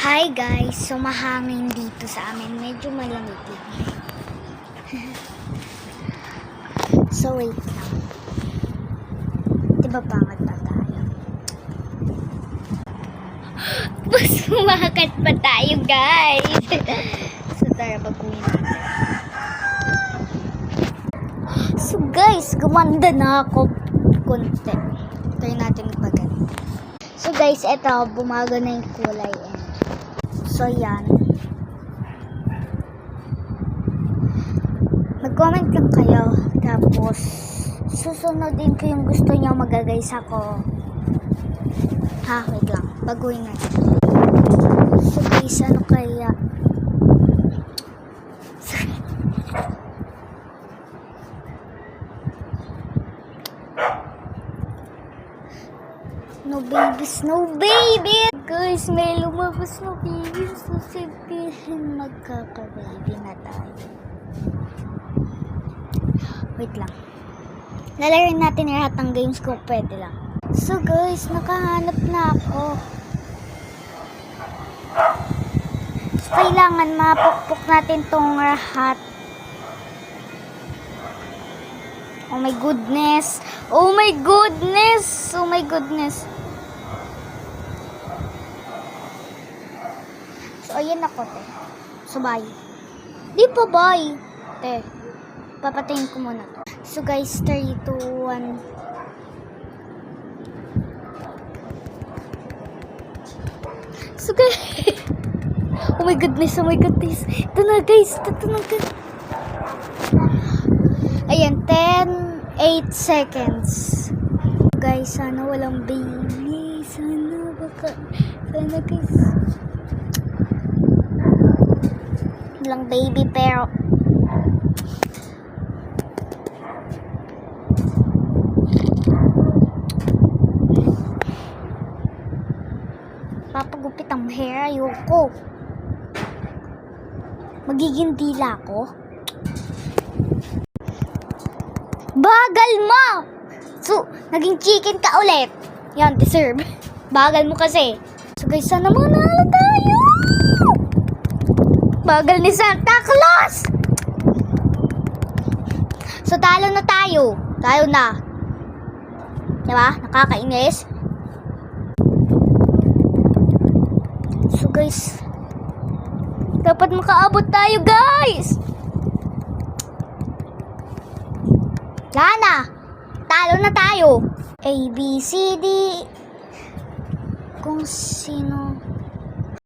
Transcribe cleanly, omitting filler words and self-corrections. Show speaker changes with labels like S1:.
S1: Hi guys, sumahangin dito sa amin. Medyo malamig lang. So wait lang. Diba pangat pa tayo? Mas umakat pa tayo guys. So tara, baguhin natin. So guys, gumanda na ako konti. Try natin magpaganda. So guys, eto, bumago na yung kulay. So yan. Mag-comment lang kayo. Tapos, susunodin ko yung gusto nyo magagays ako. Ha, wait lang. Baguhin natin. So guys, ano kaya? No babies, no baby! Guys, may lumabas na baby. So, sabihin magkaka-baby na tayo. Wait lang. Lalarin natin lahat ng games ko. Pwede lang. So, guys, nakahanap na ako. So, kailangan mapukpok natin tong lahat. Oh my goodness! Oh my goodness! Oh my goodness! So, ayan ako, te. So, bye. Di pa, bye. Te, papatayin ko muna to. So, guys, 3, 2, 1. So, guys. Oh my goodness, oh my goodness. Ito na, guys. Ito na, guys. Ayan, 8 seconds. Guys, sana walang baby. Sana guys. Walang baby pero papagupit ang hair. Ayoko. Magiging dila ko. Bagal mo! So, naging chicken ka ulit. Yan, deserve. Bagal mo kasi. So guys, sana manalo tayo! Bagal ni Santa Claus! So, talo na tayo. Tayo na. Diba? Nakakainis. So guys, dapat makaabot tayo guys! Lana, talo na tayo. A, B, C, D. Kung sino